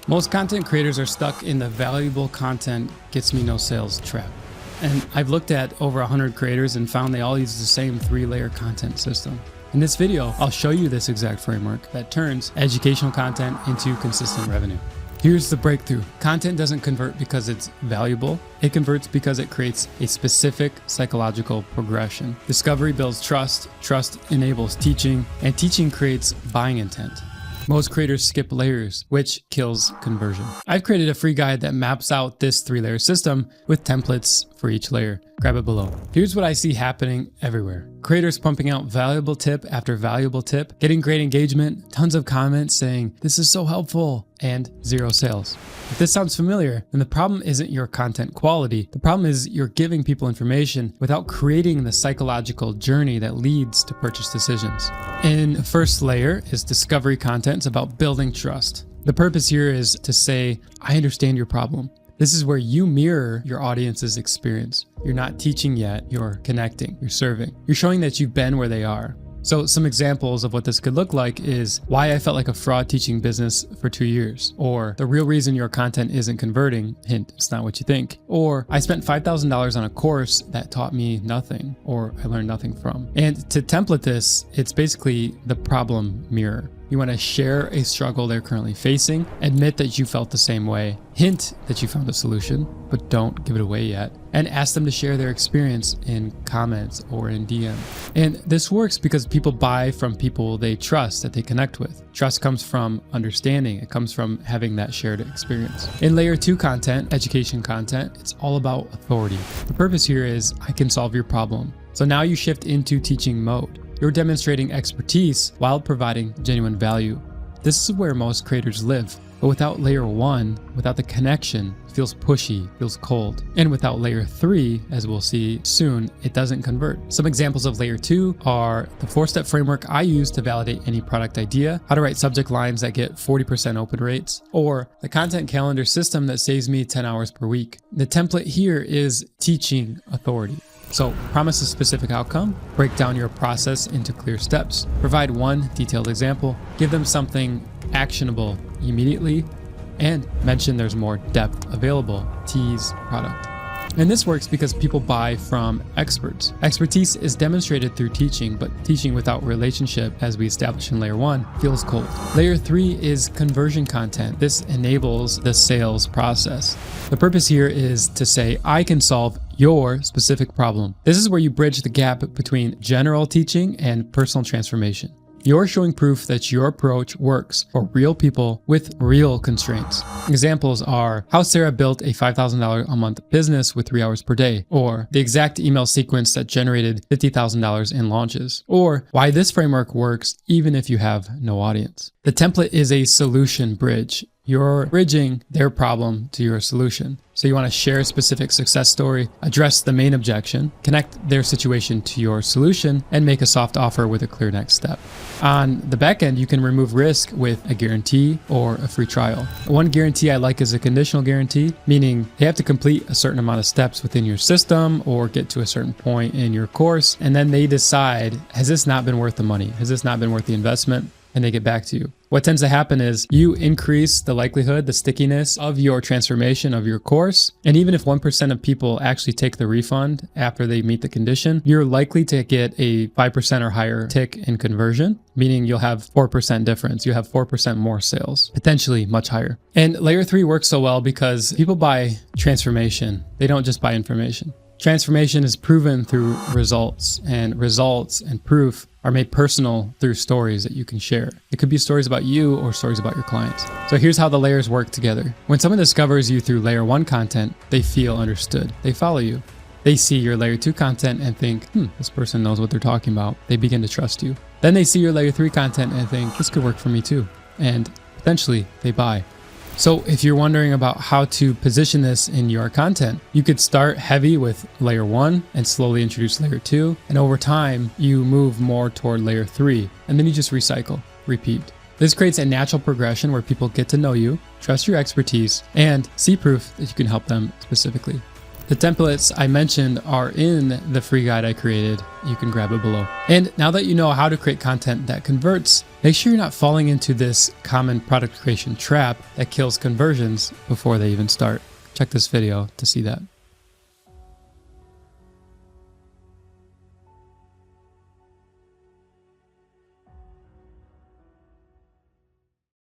Most content creators are stuck in the valuable content gets me no sales trap. And I've looked at over 100 creators and found they all use the same 3-layer content system. In this video, I'll show you this exact framework that turns educational content into consistent revenue. Here's the breakthrough. Content doesn't convert because it's valuable. It converts because it creates a specific psychological progression. Discovery builds trust, trust enables teaching, and teaching creates buying intent. Most creators skip layers, which kills conversion. I've created a free guide that maps out this 3-layer system with templates for each layer. Grab it below. Here's what I see happening everywhere. Creators pumping out valuable tip after valuable tip, getting great engagement, tons of comments saying, "This is so helpful," and 0 sales. If this sounds familiar, then the problem isn't your content quality. The problem is you're giving people information without creating the psychological journey that leads to purchase decisions. In the first layer is discovery content. It's about building trust. The purpose here is to say, I understand your problem. This is where you mirror your audience's experience. You're not teaching yet, you're connecting, you're serving. You're showing that you've been where they are. So some examples of what this could look like is why I felt like a fraud teaching business for 2 years, or the real reason your content isn't converting, hint, it's not what you think, or I spent $5,000 on a course that taught me nothing, or I learned nothing from. And to template this, it's basically the problem mirror. You want to share a struggle they're currently facing, admit that you felt the same way, hint that you found a solution, but don't give it away yet, and ask them to share their experience in comments or in DM. And this works because people buy from people they trust, that they connect with. Trust comes from understanding. It comes from having that shared experience. In layer 2 content, education content, it's all about authority. The purpose here is I can solve your problem. So now you shift into teaching mode. You're demonstrating expertise while providing genuine value. This is where most creators live, but without layer 1, without the connection, it feels pushy, feels cold. And without layer 3, as we'll see soon, it doesn't convert. Some examples of layer 2 are the 4-step framework I use to validate any product idea, how to write subject lines that get 40% open rates, or the content calendar system that saves me 10 hours per week. The template here is teaching authority. So promise a specific outcome, break down your process into clear steps, provide one detailed example, give them something actionable immediately, and mention there's more depth available, tease product. And this works because people buy from experts. Expertise is demonstrated through teaching, but teaching without relationship, as we established in layer 1, feels cold. Layer 3 is conversion content. This enables the sales process. The purpose here is to say, I can solve your specific problem. This is where you bridge the gap between general teaching and personal transformation. You're showing proof that your approach works for real people with real constraints. Examples are how Sarah built a $5,000 a month business with 3 hours per day, or the exact email sequence that generated $50,000 in launches, or why this framework works even if you have no audience. The template is a solution bridge. You're bridging their problem to your solution. So you want to share a specific success story, address the main objection, connect their situation to your solution, and make a soft offer with a clear next step. On the back end, you can remove risk with a guarantee or a free trial. One guarantee I like is a conditional guarantee, meaning they have to complete a certain amount of steps within your system or get to a certain point in your course, and then they decide, has this not been worth the money? Has this not been worth the investment? And they get back to you. What tends to happen is you increase the likelihood, the stickiness of your transformation of your course. And even if 1% of people actually take the refund after they meet the condition, you're likely to get a 5% or higher tick in conversion, meaning you'll have 4% difference. You have 4% more sales, potentially much higher. And layer 3 works so well because people buy transformation. They don't just buy information. Transformation is proven through results and proof are made personal through stories that you can share. It could be stories about you or stories about your clients. So here's how the layers work together. When someone discovers you through layer 1 content, they feel understood. They follow you. They see your layer 2 content and think, this person knows what they're talking about. They begin to trust you. Then they see your layer 3 content and think, this could work for me too. And potentially they buy. So if you're wondering about how to position this in your content, you could start heavy with layer 1 and slowly introduce layer 2. And over time, you move more toward layer 3, and then you just recycle, repeat. This creates a natural progression where people get to know you, trust your expertise, and see proof that you can help them specifically. The templates I mentioned are in the free guide I created. You can grab it below. And now that you know how to create content that converts, make sure you're not falling into this common product creation trap that kills conversions before they even start. Check this video to see that.